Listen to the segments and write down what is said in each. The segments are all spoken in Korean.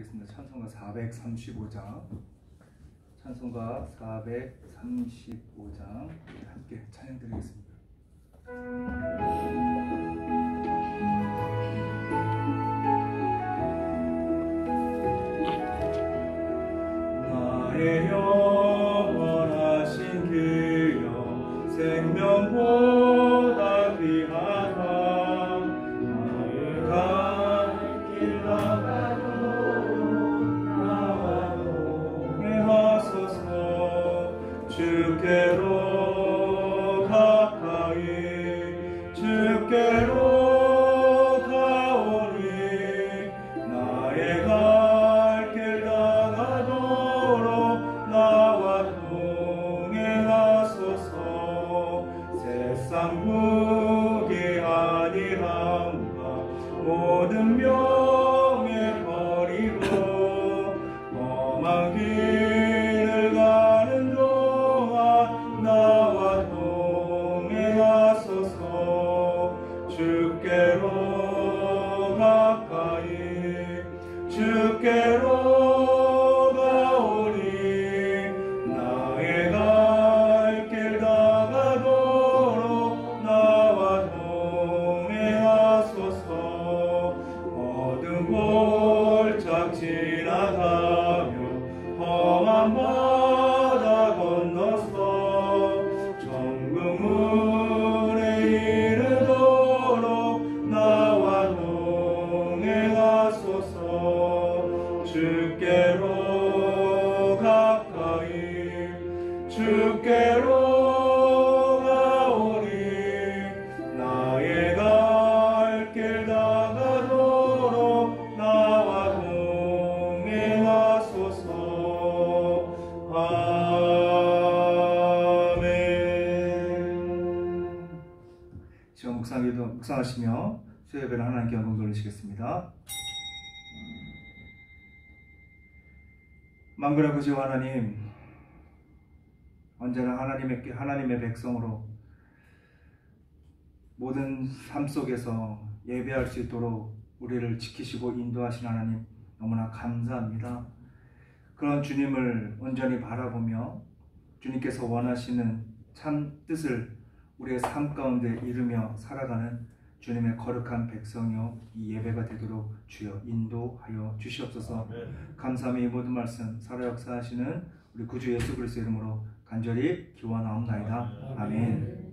찬송가 435장, 찬송가 435장 함께 찬양드리겠습니다. 나의 영원하신 그여 생명보다 귀하다. 나의 갈 길 나가도 나와 동행하소서. 주께로 가까이 주께로 가오니 나의 갈 길 나가도록 나와 동행하소서. 세상 무기 아니함과 모든 명예 버리고 험한 길을 가는 동안 나와 동행하소서. 주께로 가까이 주께로 가오니 나의 갈 길 나가도록 나와 동행하소서. 어두운 골짝 지나가며 험한 바다 건너서 정금문에 이르도록 나와 동행하소서. 주께로 가까이 주께로 가오니 나의 갈 길 나가도록 나와 동행하소서. 아멘. 시험 묵상하시며 수요예배를 하나님께 영광 돌리시겠습니다. 만군의 구주 하나님, 언제나 하나님의 백성으로 모든 삶 속에서 예배할 수 있도록 우리를 지키시고 인도하신 하나님 너무나 감사합니다. 그런 주님을 온전히 바라보며 주님께서 원하시는 참 뜻을 우리의 삶 가운데 이루며 살아가는 주님의 거룩한 백성이요 이 예배가 되도록 주여 인도하여 주시옵소서. 감사함의 이 모든 말씀 살아 역사하시는 우리 구주 예수 그리스도 이름으로 간절히 기원하옵나이다. 아멘.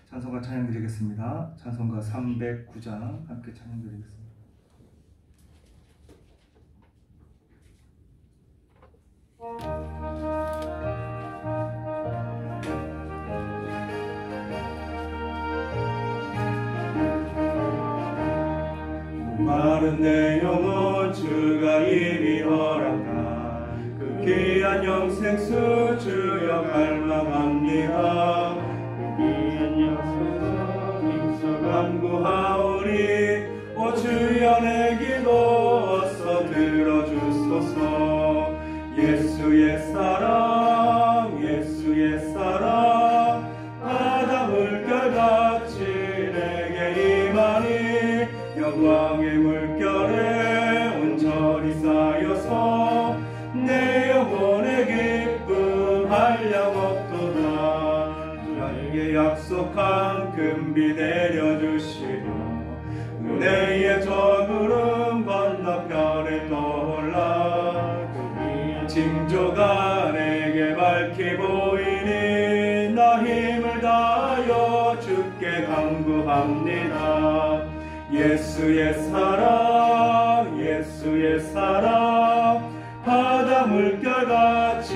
찬송가 찬양드리겠습니다. 찬송가 309장 함께 찬양드리겠습니다. 마른 내 영혼 주가 이미 허락한 그 귀한 영생수 주여 갈망합니다. 그 귀한 영생수 힘써 간구하오니 오 주여 내 기도 어서 들어주소서. 예수의 사랑 예수의 사랑 바다 물결같이 내게 임하니 영광의 물결에 온전히 쌓여서 내 영혼의 기쁨 한량없도다. 주님께 약속한 금비 내려주시며 은혜의 저구름 건너편에 떠올라 그 징조가 내게 밝히 보이니 나 힘을 다하여 주께 간구합니다. 예수의 사랑 예수의 사랑 바다 물결같이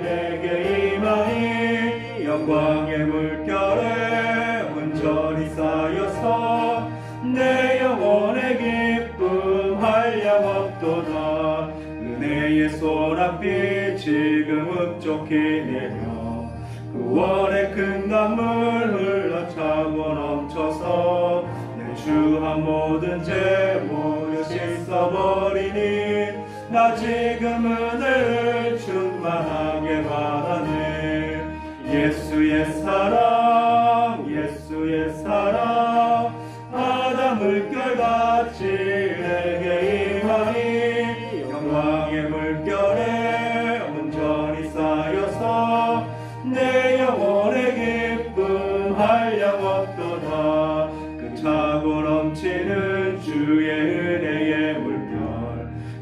내게 임하니 영광의 물결에 온전히 쌓여서 내 영혼의 기쁨 한량없도다. 은혜의 소낙비 지금 흡족히 내려 구원의 큰 강물 흘러차고 넘쳐서 주한 모든 죄 모두 씻어버리니 나 지금 은혜를 충만하게 받아내. 예수의 사랑 예수의 사랑 바다 물결같이 내게 임하니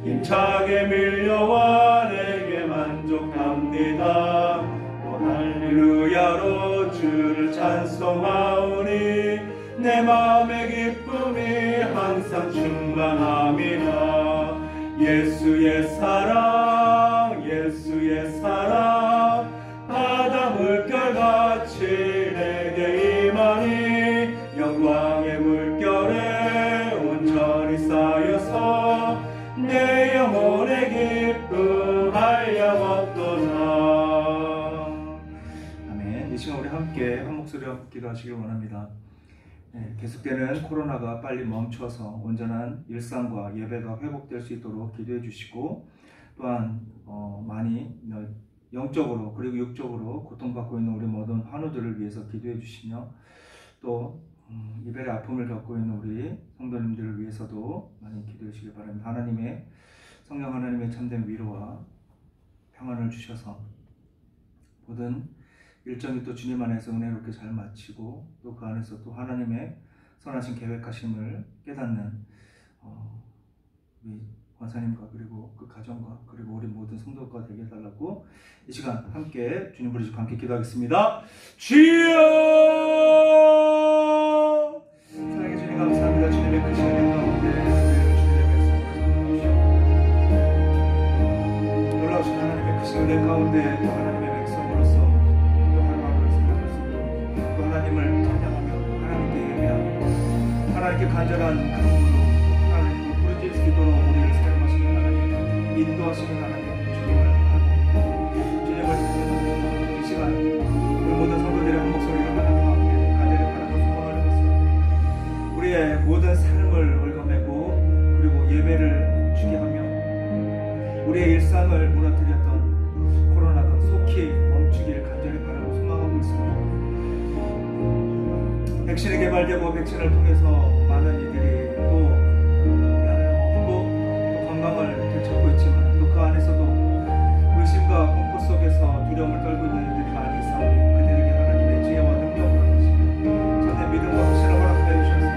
힘차게 밀려와 내게 만족합니다. 또 할렐루야로 주를 찬송하오니 내 마음의 기쁨이 항상 충만합니다. 예수의 사랑 예수의 사랑 바다 물결같이 내게 임하니 영광의 물결에 온전히 쌓여서 내 영혼의 기쁨 한량없도다. 아멘. 이 시간 우리 함께 한 목소리로 기도하시길 원합니다. 계속되는 코로나가 빨리 멈춰서 온전한 일상과 예배가 회복될 수 있도록 기도해 주시고, 또한 많이 영적으로 그리고 육적으로 고통받고 있는 우리 모든 환우들을 위해서 기도해 주시며, 또 이별의 아픔을 겪고 있는 우리 성도님들을 위해서도 많이 기도해 주시기 바랍니다. 하나님의 성령 하나님의 참된 위로와 평안을 주셔서 모든 일정이 또 주님 안에서 은혜롭게 잘 마치고, 또 그 안에서 또 하나님의 선하신 계획하심을 깨닫는 우리 권사님과 그리고 그 가정과 그리고 우리 모든 성도가 되게 해달라고 이 시간 함께 주님 부르시고 함께 기도하겠습니다. 주여! 사랑해 주님 감사합니다. 주님의 그 시간의 가운데 주님의 백성을 주시고 놀라우신 하나님의 그 시간의 가운데 하나님의 백성으로서 하나님을 찬양하며 하나님께 예배하며 하나님께 간절한 간구로 하나님을 부르짖을 수 있도록 우리를 사용하시는 하나님, 인도하시는 하나님 주님을 하고 주님을 이 시간 우리 모든 성도들의 한 목소리로 하나님과 함께 간절히 바라고 소망하는 것은 우리의 모든 삶을 얽어매고 그리고 예배를 주게 하며 우리의 일상을 무너뜨렸던 코로나가 속히 멈추길 간절히 바라고 소망하고 있습니다. 백신이 개발되고 백신을 통해서 많은 이들이 또 얻고 또 건강을 되찾고 있지만, 또 그 안에서도 의심과 공포 속에서 두려움을 떨고 있는 이들이 많이 있사오니 그들에게 하나님의 지혜와 능력을 주시며 참된 믿음과 확신을 허락하여 주셔서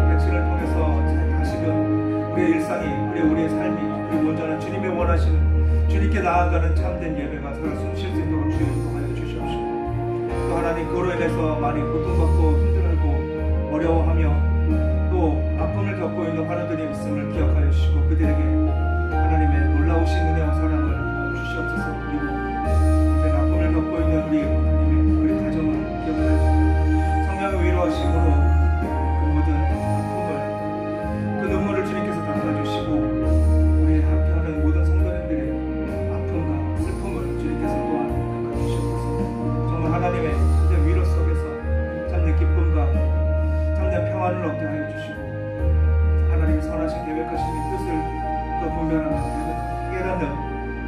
백신을 통해서 다시금 우리의 일상이 우리의 삶이 그리고 온전한 주님의 원하시는 주님께 나아가는 참된 예배가 살아 숨쉴 수 있도록 주여 인도하여 주시옵시고, 또 하나님 그로 인해서 많이 고통받고 힘들고 어려워하며 또 아픔을 겪고 있는 환우들이 있음을 기억하여 주시고 그들에게 하나님의 놀라우신 은혜와 사랑을 주시옵소서. 그리고 이들 아픔을 겪고 있는 우리 하나님의 우리 가정을 기억하여 주시고 성령의 위로하심으로 그 모든 아픔을 그 눈물을 주님께서 닦아주시고 우리 함께하는 모든 성도님들의 아픔과 슬픔을 주님께서 또한 닦아주시옵소서. 정말 하나님의 위로 속에서 참된 기쁨과 참된 평안을 얻게 하여 주시고 하나님의 선하신 계획하신 뜻을 더 분별하며 깨닫는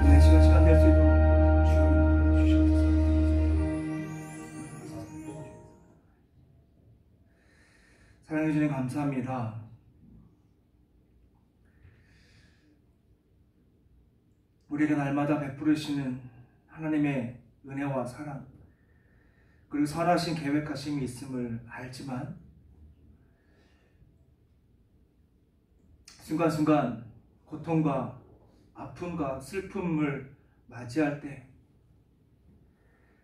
은혜 시간 될 수 있도록 주여 주시옵소서. 사랑해 주님 감사합니다. 우리에게 날마다 베푸시는 하나님의 은혜와 사랑 그리고 선하신 계획하심이 있음을 알지만 순간순간 고통과 아픔과 슬픔을 맞이할 때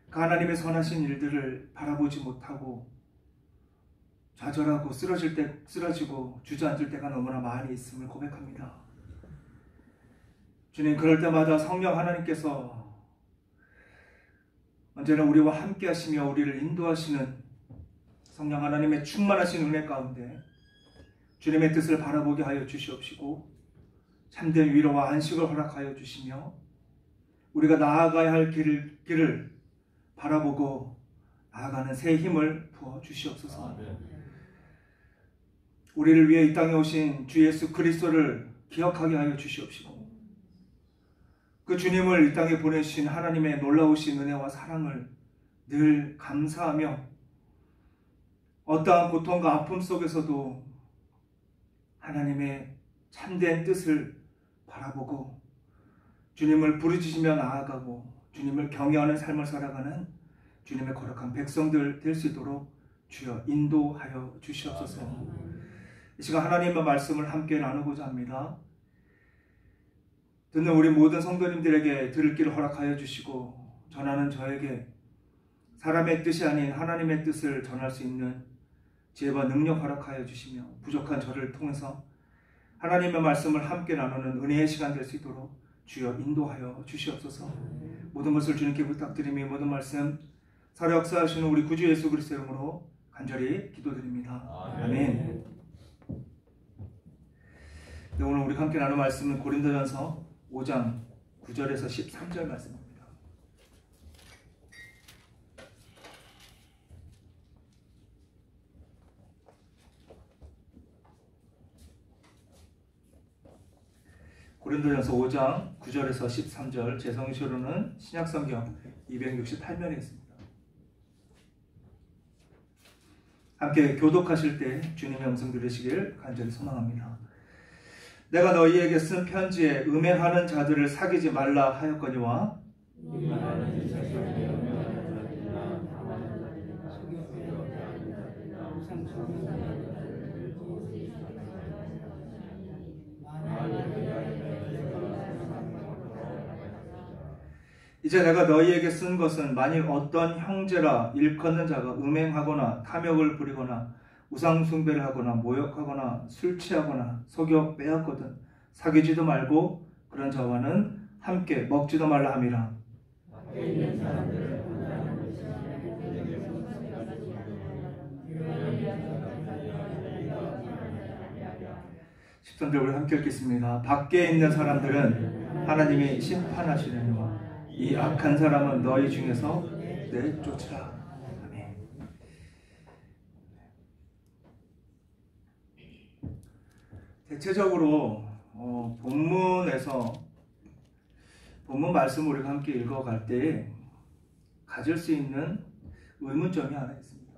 그 하나님의 선하신 일들을 바라보지 못하고 좌절하고 쓰러지고 주저앉을 때가 너무나 많이 있음을 고백합니다. 주님, 그럴 때마다 성령 하나님께서 언제나 우리와 함께 하시며 우리를 인도하시는 성령 하나님의 충만하신 은혜 가운데 주님의 뜻을 바라보게 하여 주시옵시고 참된 위로와 안식을 허락하여 주시며 우리가 나아가야 할 길을 바라보고 나아가는 새 힘을 부어 주시옵소서. 우리를 위해 이 땅에 오신 주 예수 그리스도를 기억하게 하여 주시옵시고 그 주님을 이 땅에 보내신 하나님의 놀라우신 은혜와 사랑을 늘 감사하며 어떠한 고통과 아픔 속에서도 하나님의 참된 뜻을 바라보고 주님을 부르짖으며 나아가고 주님을 경외하는 삶을 살아가는 주님의 거룩한 백성들 될 수 있도록 주여 인도하여 주시옵소서. 이 시간 하나님의 말씀을 함께 나누고자 합니다. 듣는 우리 모든 성도님들에게 들을 길을 허락하여 주시고 전하는 저에게 사람의 뜻이 아닌 하나님의 뜻을 전할 수 있는 지혜와 능력 허락하여 주시며 부족한 저를 통해서 하나님의 말씀을 함께 나누는 은혜의 시간 될 수 있도록 주여 인도하여 주시옵소서. 모든 것을 주님께 부탁드리며 모든 말씀 살아 역사하시는 우리 구주 예수 그리스도의 이름으로 간절히 기도드립니다. 아멘. 네, 오늘 우리 함께 나눌 말씀은 고린도전서 5장 9절에서 13절 말씀입니다. 고린도전서 5장 9절에서 13절, 제 성시로는 신약성경 268면에 있습니다. 함께 교독하실 때 주님의 음성 들으시길 간절히 소망합니다. 내가 너희에게 쓴 편지에 음행하는 자들을 사귀지 말라 하였거니와 이제 내가 너희에게 쓴 것은 만일 어떤 형제라 일컫는 자가 음행하거나 탐욕을 부리거나 우상숭배를 하거나 모욕하거나 술 취하거나 속여 빼앗거든 사귀지도 말고 그런 자와는 함께 먹지도 말라 함이라. 13절 우리 함께 읽겠습니다. 밖에 있는 사람들은 하나님이 심판하시려니와 이 악한 사람은 너희 중에서 내쫓으라. 아멘. 대체적으로 본문에서 본문 말씀을 우리가 함께 읽어갈 때 가질 수 있는 의문점이 하나 있습니다.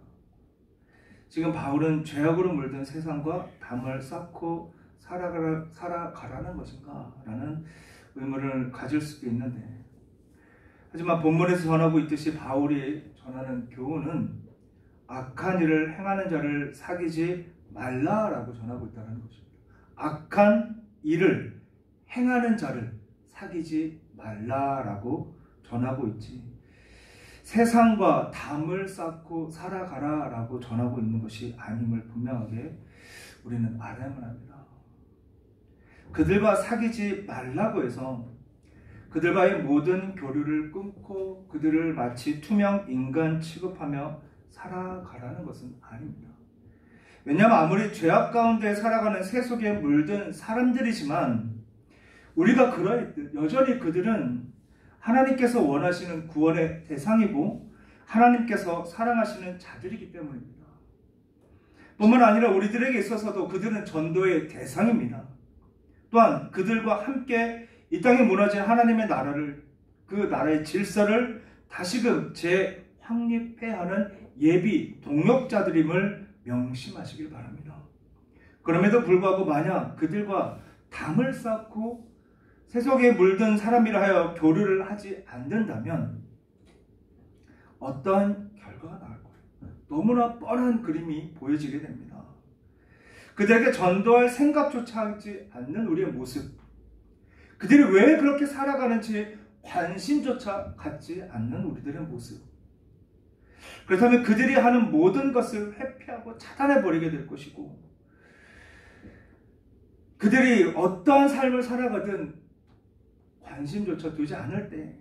지금 바울은 죄악으로 물든 세상과 담을 쌓고 살아가라는 것인가? 라는 의문을 가질 수도 있는데, 하지만 본문에서 전하고 있듯이 바울이 전하는 교훈은 악한 일을 행하는 자를 사귀지 말라라고 전하고 있다는 것입니다. 악한 일을 행하는 자를 사귀지 말라라고 전하고 있지, 세상과 담을 쌓고 살아가라라고 전하고 있는 것이 아님을 분명하게 우리는 알아야만 합니다. 그들과 사귀지 말라고 해서 그들과의 모든 교류를 끊고 그들을 마치 투명 인간 취급하며 살아가라는 것은 아닙니다. 왜냐하면 아무리 죄악 가운데 살아가는 새 속에 물든 사람들이지만 우리가 그러했듯 여전히 그들은 하나님께서 원하시는 구원의 대상이고 하나님께서 사랑하시는 자들이기 때문입니다. 뿐만 아니라 우리들에게 있어서도 그들은 전도의 대상입니다. 또한 그들과 함께 이 땅에 무너진 하나님의 나라를, 그 나라의 질서를 다시금 재확립해야 하는 예비 동역자들임을 명심하시길 바랍니다. 그럼에도 불구하고 만약 그들과 담을 쌓고 세속에 물든 사람이라 하여 교류를 하지 않는다면 어떠한 결과가 나올 거예요. 너무나 뻔한 그림이 보여지게 됩니다. 그들에게 전도할 생각조차 하지 않는 우리의 모습, 그들이 왜 그렇게 살아가는지 관심조차 갖지 않는 우리들의 모습, 그렇다면 그들이 하는 모든 것을 회피하고 차단해버리게 될 것이고, 그들이 어떠한 삶을 살아가든 관심조차 두지 않을 때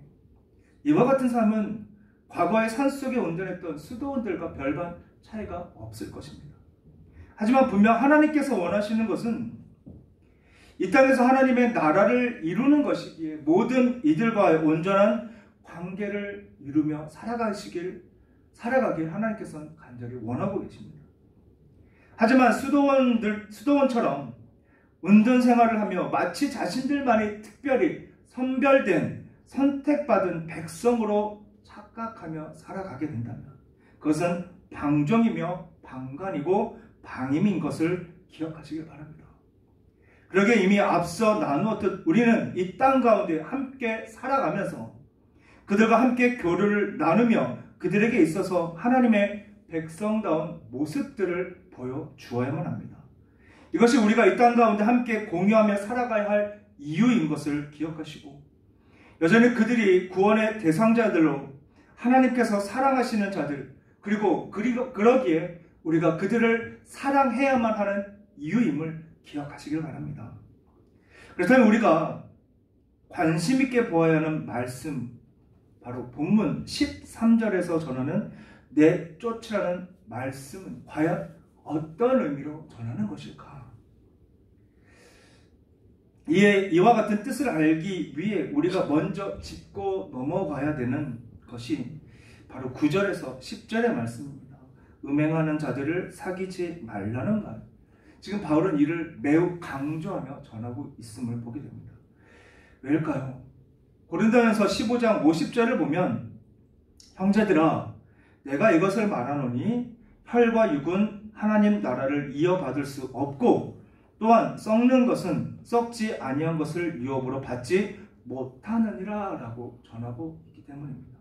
이와 같은 삶은 과거의 산속에 온전했던 수도원들과 별반 차이가 없을 것입니다. 하지만 분명 하나님께서 원하시는 것은 이 땅에서 하나님의 나라를 이루는 것이기에 모든 이들과의 온전한 관계를 이루며 살아가길 하나님께서는 간절히 원하고 계십니다. 하지만 수도원처럼 은둔 생활을 하며 마치 자신들만이 특별히 선별된 선택받은 백성으로 착각하며 살아가게 된다면 그것은 방종이며 방관이고 방임인 것을 기억하시길 바랍니다. 그러기에 이미 앞서 나누었듯 우리는 이 땅 가운데 함께 살아가면서 그들과 함께 교류를 나누며 그들에게 있어서 하나님의 백성다운 모습들을 보여주어야만 합니다. 이것이 우리가 이 땅 가운데 함께 공유하며 살아가야 할 이유인 것을 기억하시고 여전히 그들이 구원의 대상자들로 하나님께서 사랑하시는 자들, 그리고 그러기에 우리가 그들을 사랑해야만 하는 이유임을 기억하시길 바랍니다. 그렇다면 우리가 관심 있게 보아야 하는 말씀, 바로 본문 13절에서 전하는 내쫓으라는 말씀은 과연 어떤 의미로 전하는 것일까? 이와 같은 뜻을 알기 위해 우리가 먼저 짚고 넘어가야 되는 것이 바로 9절에서 10절의 말씀입니다. 음행하는 자들을 사귀지 말라는 말. 지금 바울은 이를 매우 강조하며 전하고 있음을 보게 됩니다. 왜일까요? 고린도전서 15장 50절을 보면 형제들아 내가 이것을 말하노니 혈과 육은 하나님 나라를 이어받을 수 없고 또한 썩는 것은 썩지 아니한 것을 유업으로 받지 못하느니라 라고 전하고 있기 때문입니다.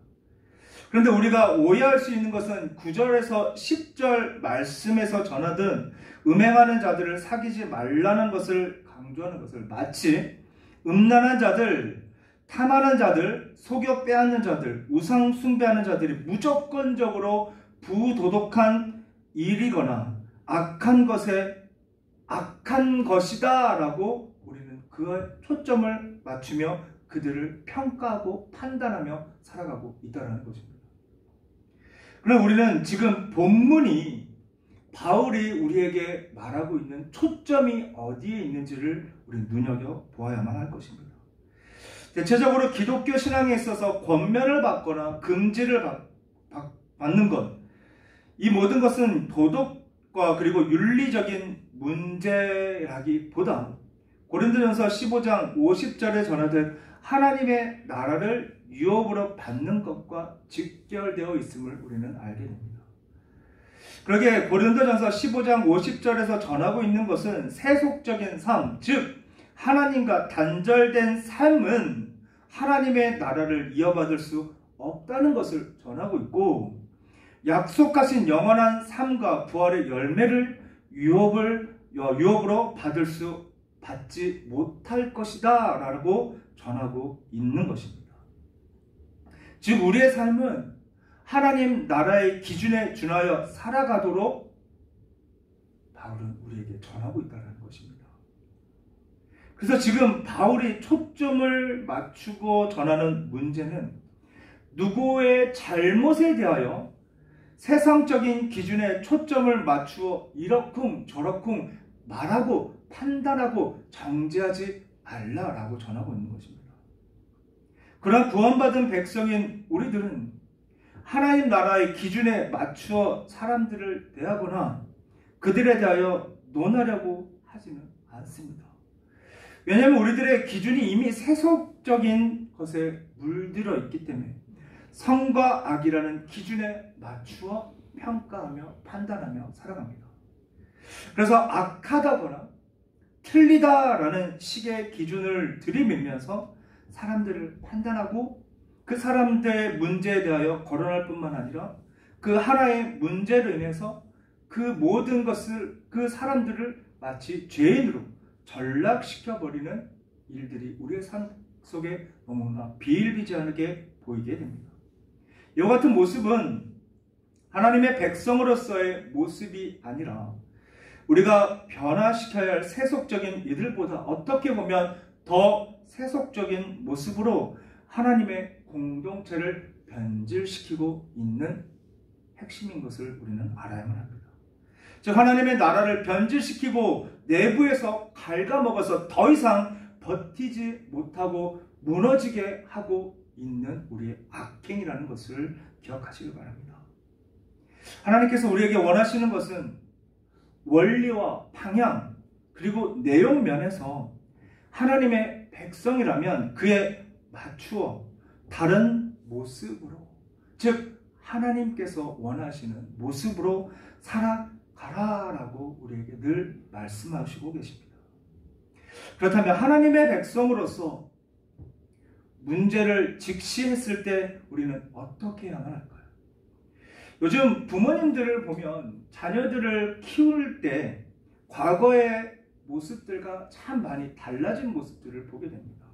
그런데 우리가 오해할 수 있는 것은 9절에서 10절 말씀에서 전하던 음행하는 자들을 사귀지 말라는 것을 강조하는 것을 마치 음란한 자들, 탐하는 자들, 속여 빼앗는 자들, 우상 숭배하는 자들이 무조건적으로 부도덕한 일이거나 악한 것이다 라고 우리는 그에 초점을 맞추며 그들을 평가하고 판단하며 살아가고 있다는 것입니다. 그럼 우리는 지금 본문이 바울이 우리에게 말하고 있는 초점이 어디에 있는지를 우리 눈여겨보아야만 할 것입니다. 대체적으로 기독교 신앙에 있어서 권면을 받거나 금지를 받는 것, 이 모든 것은 도덕과 그리고 윤리적인 문제라기보다 고린도전서 15장 50절에 전하듯 하나님의 나라를 유업으로 받는 것과 직결되어 있음을 우리는 알게 됩니다. 그러기에 고린도전서 15장 50절에서 전하고 있는 것은 세속적인 삶, 즉 하나님과 단절된 삶은 하나님의 나라를 이어받을 수 없다는 것을 전하고 있고, 약속하신 영원한 삶과 부활의 열매를 유업으로 받지 못할 것이다 라고 전하고 있는 것입니다. 즉 우리의 삶은 하나님 나라의 기준에 준하여 살아가도록 바울은 우리에게 전하고 있다는 것입니다. 그래서 지금 바울이 초점을 맞추고 전하는 문제는 누구의 잘못에 대하여 세상적인 기준에 초점을 맞추어 이러쿵 저러쿵 말하고 판단하고 정죄하지 말라라고 전하고 있는 것입니다. 그러나 구원받은 백성인 우리들은 하나님 나라의 기준에 맞추어 사람들을 대하거나 그들에 대하여 논하려고 하지는 않습니다. 왜냐하면 우리들의 기준이 이미 세속적인 것에 물들어 있기 때문에 선과 악이라는 기준에 맞추어 평가하며 판단하며 살아갑니다. 그래서 악하다거나 틀리다라는 식의 기준을 들이밀면서 사람들을 판단하고 그 사람들의 문제에 대하여 거론할 뿐만 아니라 그 하나의 문제로 인해서 그 모든 것을, 그 사람들을 마치 죄인으로 전락시켜버리는 일들이 우리의 삶 속에 너무나 비일비재하게 보이게 됩니다. 이와 같은 모습은 하나님의 백성으로서의 모습이 아니라 우리가 변화시켜야 할 세속적인 이들보다 어떻게 보면 더 세속적인 모습으로 하나님의 공동체를 변질시키고 있는 핵심인 것을 우리는 알아야만 합니다. 즉 하나님의 나라를 변질시키고 내부에서 갉아먹어서 더 이상 버티지 못하고 무너지게 하고 있는 우리의 악행이라는 것을 기억하시길 바랍니다. 하나님께서 우리에게 원하시는 것은 원리와 방향 그리고 내용 면에서 하나님의 백성이라면 그에 맞추어 다른 모습으로, 즉 하나님께서 원하시는 모습으로 살아가라라고 우리에게 늘 말씀하시고 계십니다. 그렇다면 하나님의 백성으로서 문제를 직시했을 때 우리는 어떻게 해야만 할까요? 요즘 부모님들을 보면 자녀들을 키울 때 과거에 모습들과 참 많이 달라진 모습들을 보게 됩니다.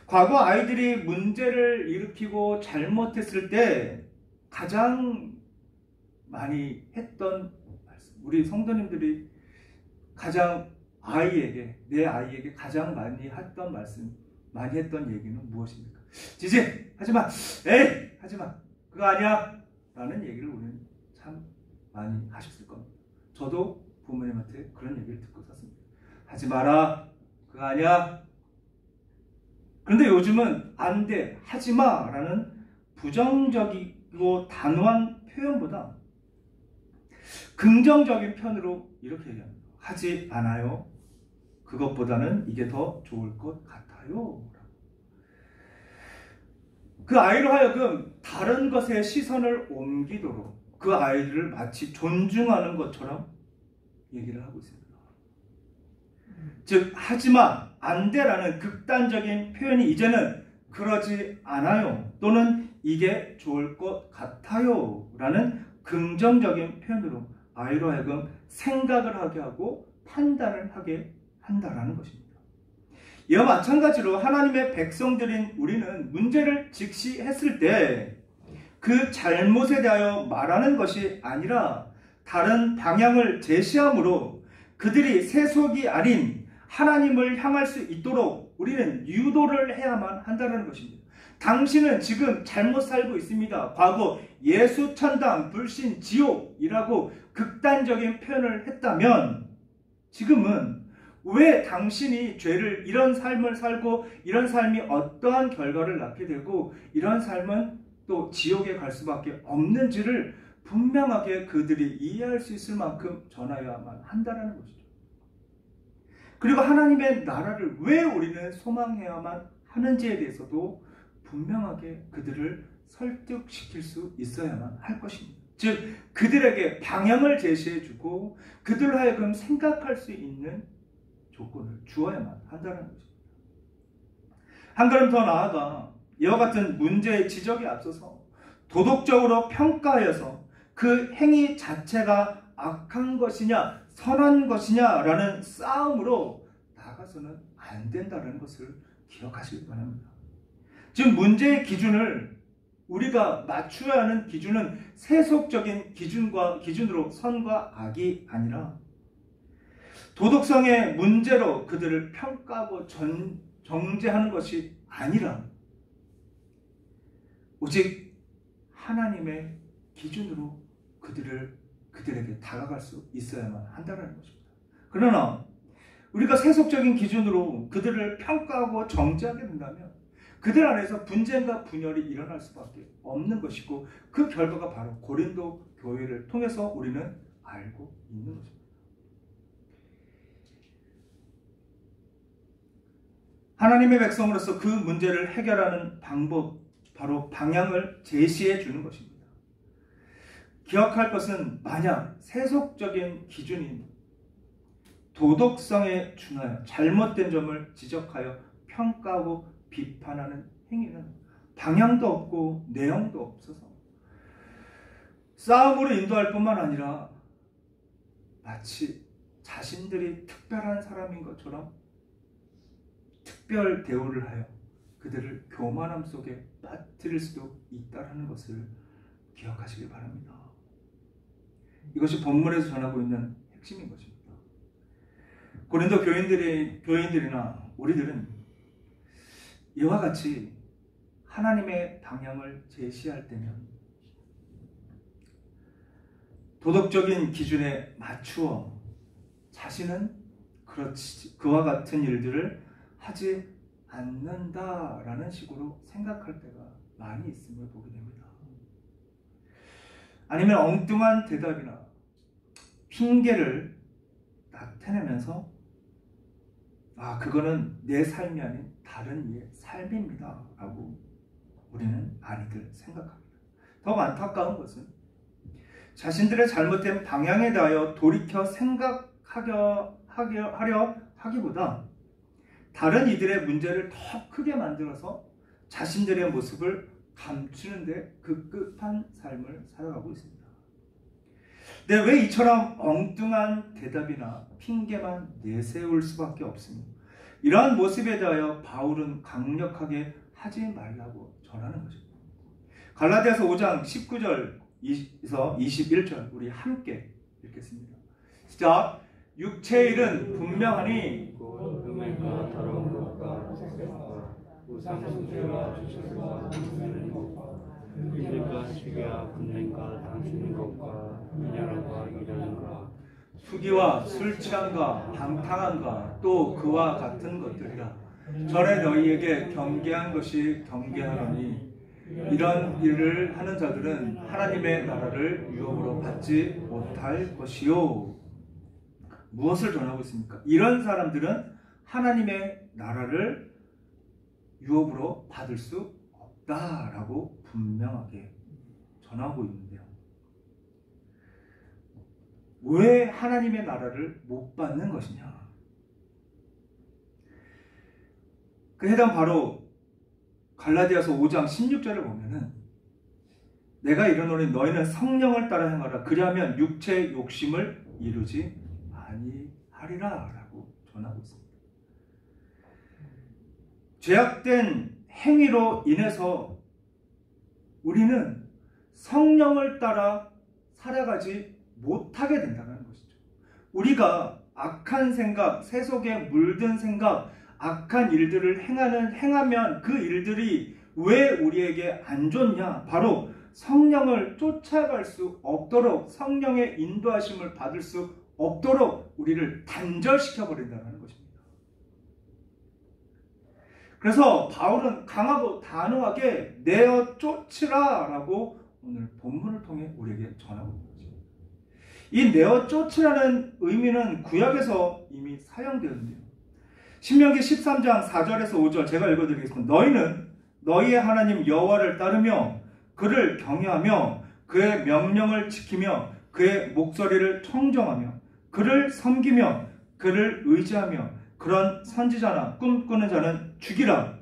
과거 아이들이 문제를 일으키고 잘못했을 때 가장 많이 했던 말씀, 우리 성도님들이 가장 내 아이에게 가장 많이 했던 말씀, 많이 했던 얘기는 무엇입니까? 지지! 하지마! 에이! 하지마! 그거 아니야! 라는 얘기를 우리는 참 많이 하셨을 겁니다. 저도 부모님한테 그런 얘기를 듣고 샀습니다. 하지 마라! 그거 아니야! 그런데 요즘은 안 돼! 하지마! 라는 부정적이고 단호한 표현보다 긍정적인 편으로 이렇게 얘기합니다. 하지 않아요. 그것보다는 이게 더 좋을 것 같아요. 그 아이로 하여금 다른 것에 시선을 옮기도록 그 아이를 마치 존중하는 것처럼 얘기를 하고 있습니다. 즉 하지마, 안 돼라는 극단적인 표현이 이제는 그러지 않아요 또는 이게 좋을 것 같아요 라는 긍정적인 표현으로 아이로 하여금 생각을 하게 하고 판단을 하게 한다라는 것입니다. 이와 마찬가지로 하나님의 백성들인 우리는 문제를 직시했을 때 그 잘못에 대하여 말하는 것이 아니라 다른 방향을 제시함으로 그들이 세속이 아닌 하나님을 향할 수 있도록 우리는 유도를 해야만 한다는 것입니다. 당신은 지금 잘못 살고 있습니다. 과거 예수 천당, 불신, 지옥이라고 극단적인 표현을 했다면 지금은 왜 당신이 죄를 이런 삶을 살고 이런 삶이 어떠한 결과를 낳게 되고 이런 삶은 또 지옥에 갈 수밖에 없는지를 분명하게 그들이 이해할 수 있을 만큼 전하여야만 한다는 것이죠. 그리고 하나님의 나라를 왜 우리는 소망해야만 하는지에 대해서도 분명하게 그들을 설득시킬 수 있어야만 할 것입니다. 즉 그들에게 방향을 제시해주고 그들로 하여금 생각할 수 있는 조건을 주어야만 한다는 것입니다. 한 걸음 더 나아가 이와 같은 문제의 지적에 앞서서 도덕적으로 평가하여서 그 행위 자체가 악한 것이냐 선한 것이냐라는 싸움으로 나아가서는 안 된다는 것을 기억하시기 바랍니다. 즉 문제의 기준을 우리가 맞추어야 하는 기준은 세속적인 기준으로 선과 악이 아니라 도덕성의 문제로 그들을 평가하고 정죄하는 것이 아니라 오직 하나님의 기준으로 그들에게 다가갈 수 있어야만 한다는 것입니다. 그러나 우리가 세속적인 기준으로 그들을 평가하고 정죄하게 된다면 그들 안에서 분쟁과 분열이 일어날 수밖에 없는 것이고 그 결과가 바로 고린도 교회를 통해서 우리는 알고 있는 것입니다. 하나님의 백성으로서 그 문제를 해결하는 방법, 바로 방향을 제시해 주는 것입니다. 기억할 것은 만약 세속적인 기준인 도덕성에 준하여 잘못된 점을 지적하여 평가하고 비판하는 행위는 방향도 없고 내용도 없어서 싸움으로 인도할 뿐만 아니라 마치 자신들이 특별한 사람인 것처럼 특별 대우를 하여 그들을 교만함 속에 빠뜨릴 수도 있다는 것을 기억하시길 바랍니다. 이것이 본문에서 전하고 있는 핵심인 것입니다. 고린도 교인들이나 우리들은 이와 같이 하나님의 방향을 제시할 때면 도덕적인 기준에 맞추어 자신은 그와 같은 일들을 하지 않는다라는 식으로 생각할 때가 많이 있음을 보게 됩니다. 아니면 엉뚱한 대답이나 핑계를 나타내면서 그거는 내 삶이 아닌 다른 이의 삶입니다 라고 우리는 많이들 생각합니다. 더욱 안타까운 것은 자신들의 잘못된 방향에 대하여 돌이켜 생각하려 하기보다 다른 이들의 문제를 더 크게 만들어서 자신들의 모습을 감추는 데 급급한 삶을 살아가고 있습니다. 근데 왜 이처럼 엉뚱한 대답이나 핑계만 내세울 수밖에 없습니까? 이러한 모습에 대하여 바울은 강력하게 하지 말라고 전하는 거죠. 갈라디아서 5장 19절에서 21절 우리 함께 읽겠습니다. 시작. 육체의 일은 분명하니 음행과 더러운 것과 색색과 우상 숭배와 주술과 당수는 것과 일과 시기와 분냄과 당수는 것과 분열함과 이러는가 수기와 술 취함과 방탕함과 또 그와 같은 것들이라. 전에 너희에게 경계한 것이 경계하노니 이런 일을 하는 자들은 하나님의 나라를 유업으로 받지 못할 것이요. 무엇을 전하고 있습니까? 이런 사람들은 하나님의 나라를 유업으로 받을 수 없다라고 분명하게 전하고 있는데요. 왜 하나님의 나라를 못 받는 것이냐? 그 해당 바로 갈라디아서 5장 16절을 보면은 내가 이르노니 너희는 성령을 따라 행하라. 그리하면 육체의 욕심을 이루지 아니하리라 라고 전하고 있습니다. 죄악된 행위로 인해서 우리는 성령을 따라 살아가지 못하게 된다는 것이죠. 우리가 악한 생각, 세속에 물든 생각, 악한 일들을 행하면 그 일들이 왜 우리에게 안 좋냐? 바로 성령을 쫓아갈 수 없도록, 성령의 인도하심을 받을 수 없도록 우리를 단절시켜 버린다는 것입니다. 그래서 바울은 강하고 단호하게 내어 쫓으라 라고 오늘 본문을 통해 우리에게 전하고 있는 거죠. 이 내어 쫓으라는 의미는 구약에서 이미 사용되었는데요. 신명기 13장 4절에서 5절 제가 읽어드리겠습니다. 너희는 너희의 하나님 여호와를 따르며 그를 경외하며 그의 명령을 지키며 그의 목소리를 청정하며 그를 섬기며 그를 의지하며 그런 선지자나 꿈꾸는 자는 죽이라.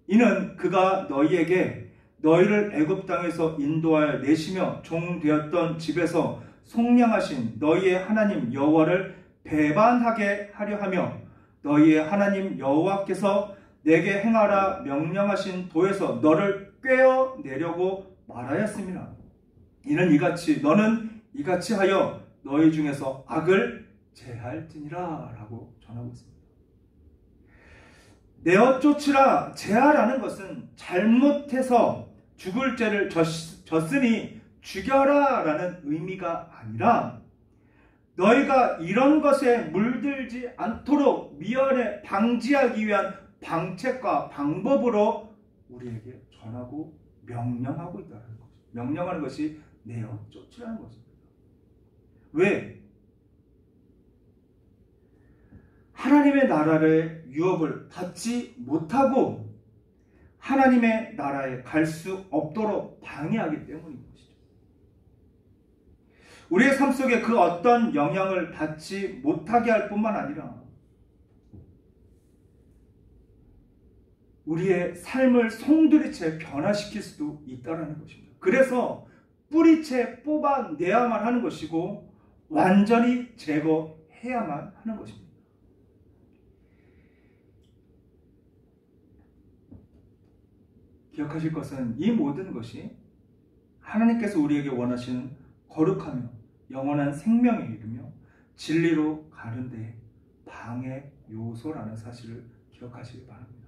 이는 그가 너희에게 너희를 애굽 땅에서 인도하여 내시며 종되었던 집에서 속량하신 너희의 하나님 여호와를 배반하게 하려 하며 너희의 하나님 여호와께서 내게 행하라 명령하신 도에서 너를 꿰어내려고 말하였습니다. 너는 이같이 하여 너희 중에서 악을 제할지니라 라고 전하고 있습니다. 내어 쫓으라, 제하라는 것은 잘못해서 죽을 죄를 졌으니 죽여라 라는 의미가 아니라 너희가 이런 것에 물들지 않도록 미연에 방지하기 위한 방책과 방법으로 우리에게 전하고 명령하고 있다는 거죠. 명령하는 것이 내어 쫓으라는 것입니다. 왜? 하나님의 나라의 유업을 받지 못하고 하나님의 나라에 갈 수 없도록 방해하기 때문인 것이죠. 우리의 삶 속에 그 어떤 영향을 받지 못하게 할 뿐만 아니라 우리의 삶을 송두리째 변화시킬 수도 있다는 것입니다. 그래서 뿌리채 뽑아내야만 하는 것이고 완전히 제거해야만 하는 것입니다. 기억하실 것은 이 모든 것이 하나님께서 우리에게 원하시는 거룩하며 영원한 생명에 이르며 진리로 가는 데 방해 요소라는 사실을 기억하시기 바랍니다.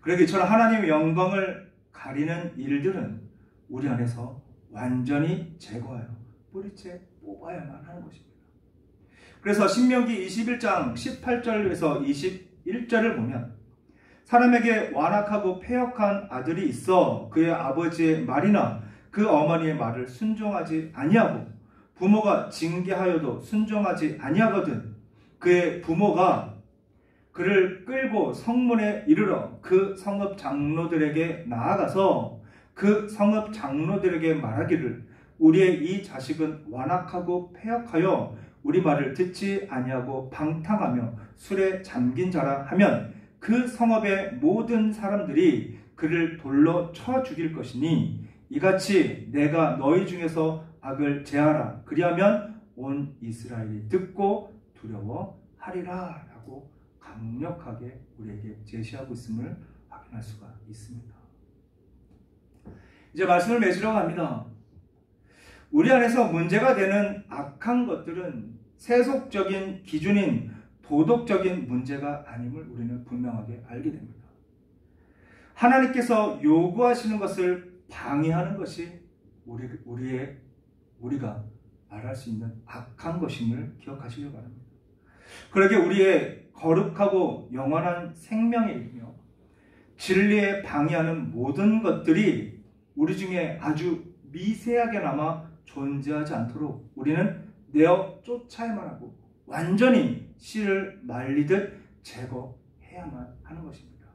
그러기 이처럼 하나님의 영광을 가리는 일들은 우리 안에서 완전히 제거하여 뿌리채 뽑아야만 하는 것입니다. 그래서 신명기 21장 18절에서 21절을 보면 사람에게 완악하고 패역한 아들이 있어 그의 아버지의 말이나 그 어머니의 말을 순종하지 아니하고 부모가 징계하여도 순종하지 아니하거든 그의 부모가 그를 끌고 성문에 이르러 그 성읍 장로들에게 나아가서 그 성읍 장로들에게 말하기를 우리의 이 자식은 완악하고 패역하여 우리 말을 듣지 아니하고 방탕하며 술에 잠긴 자라 하면 그 성읍의 모든 사람들이 그를 돌로 쳐 죽일 것이니 이같이 내가 너희 중에서 악을 제하라. 그리하면 온 이스라엘이 듣고 두려워하리라 라고 강력하게 우리에게 제시하고 있음을 확인할 수가 있습니다. 이제 말씀을 맺으러 갑니다. 우리 안에서 문제가 되는 악한 것들은 세속적인 기준인 도덕적인 문제가 아님을 우리는 분명하게 알게 됩니다. 하나님께서 요구하시는 것을 방해하는 것이 우리가 말할 수 있는 악한 것임을 기억하시기 바랍니다. 그러게 우리의 거룩하고 영원한 생명에 이르며 진리에 방해하는 모든 것들이 우리 중에 아주 미세하게나마 존재하지 않도록 우리는 내어 쫓아야만 하고 완전히 씨를 말리듯 제거해야만 하는 것입니다.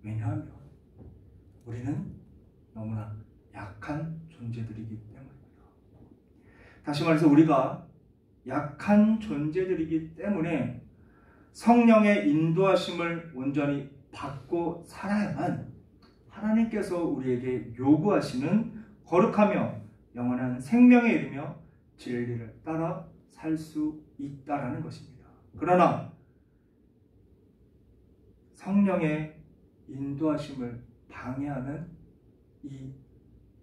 왜냐하면 우리는 너무나 약한 존재들이기 때문입니다. 다시 말해서 우리가 약한 존재들이기 때문에 성령의 인도하심을 온전히 받고 살아야만 하나님께서 우리에게 요구하시는 거룩하며 영원한 생명에 이르며 진리를 따라 살 수 있다라는 것입니다. 그러나 성령의 인도하심을 방해하는 이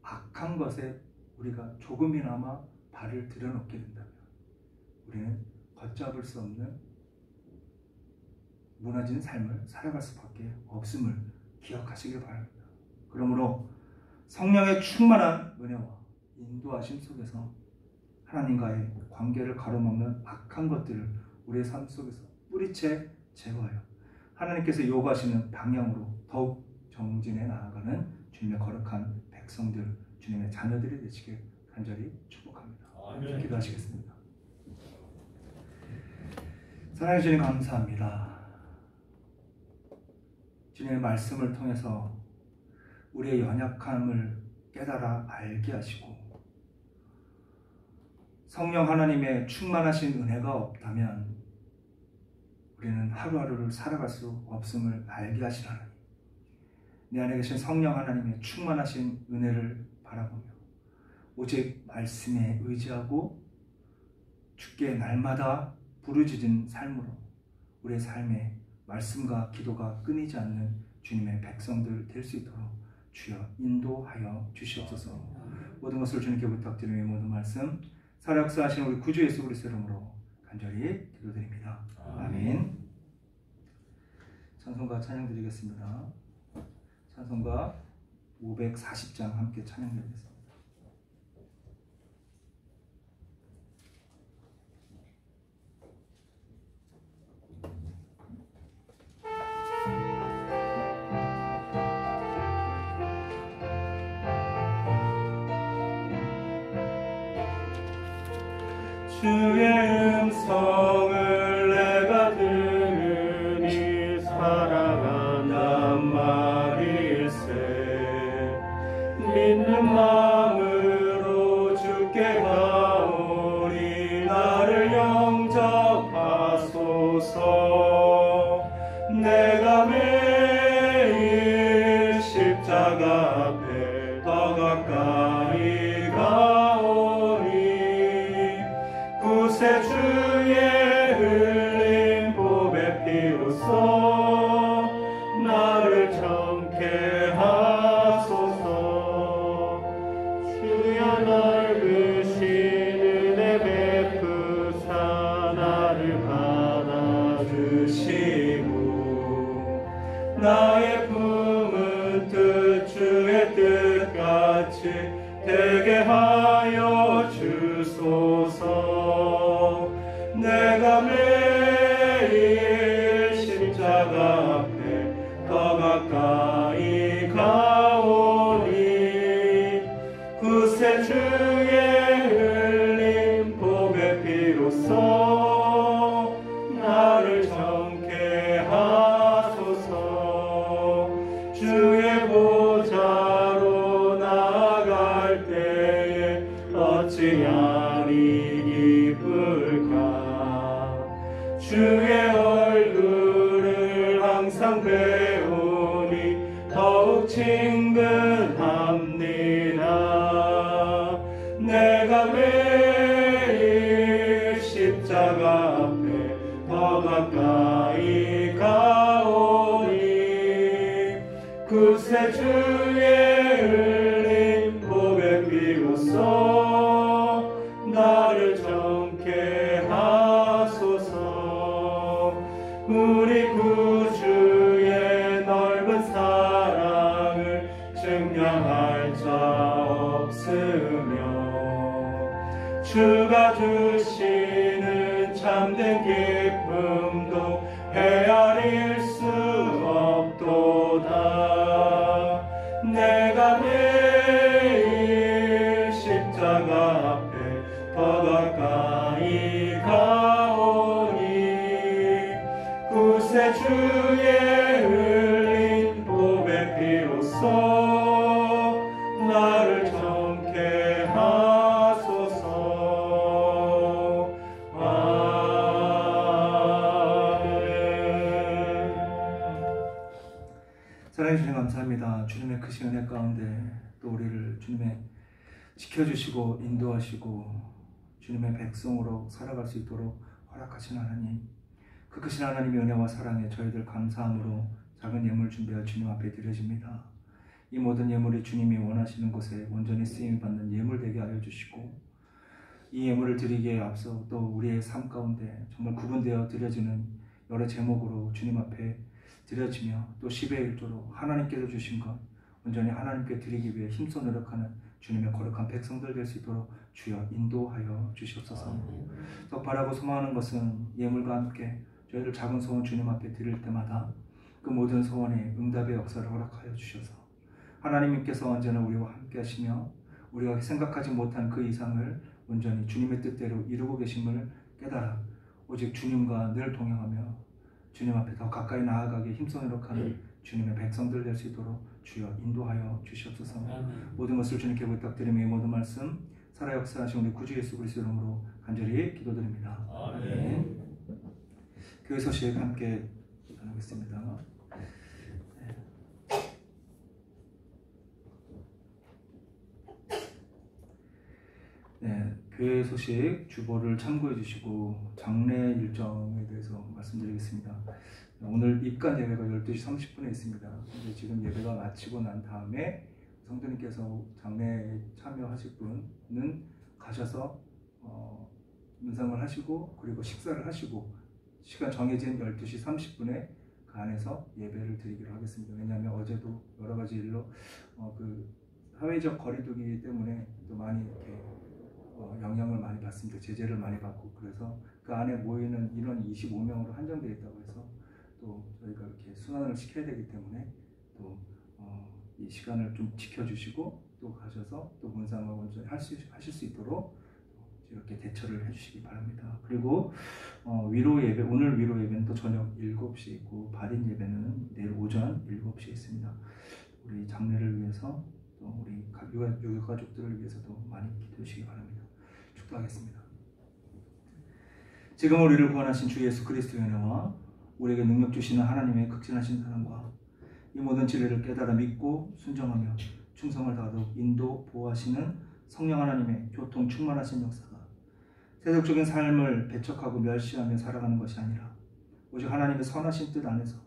악한 것에 우리가 조금이나마 발을 들여놓게 된다면 우리는 걷잡을 수 없는 무너진 삶을 살아갈 수밖에 없음을 기억하시길 바랍니다. 그러므로 성령의 충만한 은혜와 인도하심 속에서 하나님과의 관계를 가로막는 악한 것들을 우리의 삶 속에서 뿌리채 제거하여 하나님께서 요구하시는 방향으로 더욱 정진해 나아가는 주님의 거룩한 백성들, 주님의 자녀들이 되시길 간절히 축복합니다. 아멘. 기도하시겠습니다. 사랑해 주님 감사합니다. 주님의 말씀을 통해서 우리의 연약함을 깨달아 알게 하시고 성령 하나님의 충만하신 은혜가 없다면 우리는 하루하루를 살아갈 수 없음을 알게 하신 하나님, 내 안에 계신 성령 하나님의 충만하신 은혜를 바라보며 오직 말씀에 의지하고 주께 날마다 부르짖은 삶으로 우리의 삶에 말씀과 기도가 끊이지 않는 주님의 백성들 될 수 있도록 주여 인도하여 주시옵소서. 모든 것을 주님께 부탁드리며 모든 말씀 살아 역사하시는 우리 구주 예수 그리스도 이름으로 간절히 기도드립니다. 아멘. 찬송가 찬양 드리겠습니다. 찬송가 540장 함께 찬양 드리겠습니다. 주의 음성을 내가 들으니 사랑한단 말일세. 믿는 마음으로 주께 가오니 나를 영접하소서. 내가 매일 십자가 앞에 더 가까이 가오니 구세 주의 흘린 보배 피로써 나를 정케 하소서. 주여 넓으신 은혜 베푸사 나를 받아주시고 나의 품은 뜻 주의 뜻같이 되게 하여 주소서. 내가 매일 십자가 앞에 더 가까이 가오니 구세 주의 흘린 보배 피로써 나를 정케 하소서. 주의 보좌로 나아갈 때에 어찌하리 기쁠까. 주의 얼굴을 항상 배우니 더욱 친근합니다. 내가 구세주의 흘린 보배 비로소 나를 정케 하소서. 우리 구주의 넓은 사랑을 증명할 자 없으며 주가 주시는 참된 기쁨도 헤아릴 수 없도다. 내가 매일 십자가 앞에 더 가까이 가오니 구세주의 흘린 보배 피로써 나를 정케 하소서. 아멘. 사랑해 주님 감사합니다. 주님의 크신 은혜 가운데 또 우리를 주님의 지켜주시고 인도하시고 주님의 백성으로 살아갈 수 있도록 허락하신 하나님, 그 크신 하나님의 은혜와 사랑에 저희들 감사함으로 작은 예물 준비할 주님 앞에 드려집니다. 이 모든 예물이 주님이 원하시는 곳에 온전히 쓰임받는 예물 되게 하여 주시고, 이 예물을 드리기에 앞서 또 우리의 삶 가운데 정말 구분되어 드려지는 여러 제목으로 주님 앞에 드려지며 또 10의 1조로 하나님께서 주신 것 온전히 하나님께 드리기 위해 힘써 노력하는 주님의 거룩한 백성들 될 수 있도록 주여 인도하여 주시옵소서. 더 바라고 소망하는 것은 예물과 함께 저희들 작은 소원 주님 앞에 드릴 때마다 그 모든 소원에 응답의 역사를 허락하여 주셔서 하나님께서 언제나 우리와 함께 하시며 우리가 생각하지 못한 그 이상을 온전히 주님의 뜻대로 이루고 계심을 깨달아 오직 주님과 늘 동행하며 주님 앞에 더 가까이 나아가게 힘써 노력하는 주님의 백성들 될 수 있도록 주여 인도하여 주시옵소서. 모든 것을 주님께 부탁드리며 이 모든 말씀 살아 역사하신 우리 구주 예수 그리스도 이름으로 간절히 기도드립니다. 아멘. 교회 소식 함께 나누겠습니다. 네, 교회 소식 주보를 참고해 주시고 장례 일정에 대해서 말씀드리겠습니다. 오늘 입관 예배가 12시 30분에 있습니다. 근데 지금 예배가 마치고 난 다음에 성도님께서 장례에 참여하실 분은 가셔서 문상을 하시고 그리고 식사를 하시고 시간 정해진 12시 30분에 그 안에서 예배를 드리기로 하겠습니다. 왜냐하면 어제도 여러 가지 일로 그 사회적 거리두기 때문에 또 많이 이렇게 영향을 많이 받습니다. 제재를 많이 받고 그래서 그 안에 모이는 인원이 25명으로 한정되어 있다고 해서 또 저희가 이렇게 순환을 시켜야 되기 때문에 또 이 시간을 좀 지켜주시고 또 가셔서 또 문상을 온전히 하실 수 있도록 이렇게 대처를 해주시기 바랍니다. 그리고 위로 예배, 오늘 위로 예배는 또 저녁 7시에 있고 발인 예배는 내일 오전 7시에 있습니다. 우리 장례를 위해서 또 우리 유가족들을 위해서도 많이 기도해 주시기 바랍니다. 축도하겠습니다. 지금 우리를 구원하신 주 예수 그리스도의 은혜와 우리에게 능력 주시는 하나님의 극진하신 사랑과 이 모든 진리를 깨달아 믿고 순종하며 충성을 다하도록 인도 보호하시는 성령 하나님의 교통 충만하신 역사가 세속적인 삶을 배척하고 멸시하며 살아가는 것이 아니라 오직 하나님의 선하신 뜻 안에서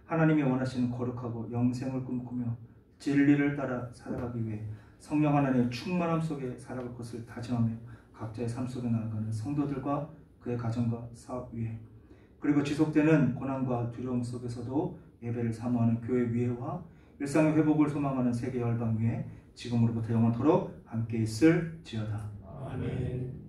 하나님이 원하시는 거룩하고 영생을 꿈꾸며 진리를 따라 살아가기 위해 성령 하나님의 충만함 속에 살아갈 것을 다짐하며 각자의 삶 속에 나아가는 성도들과 그의 가정과 사업 위에 그리고 지속되는 고난과 두려움 속에서도 예배를 사모하는 교회 위에와 일상의 회복을 소망하는 세계 열방 위에 지금으로부터 영원토록 함께 있을지어다. 아멘.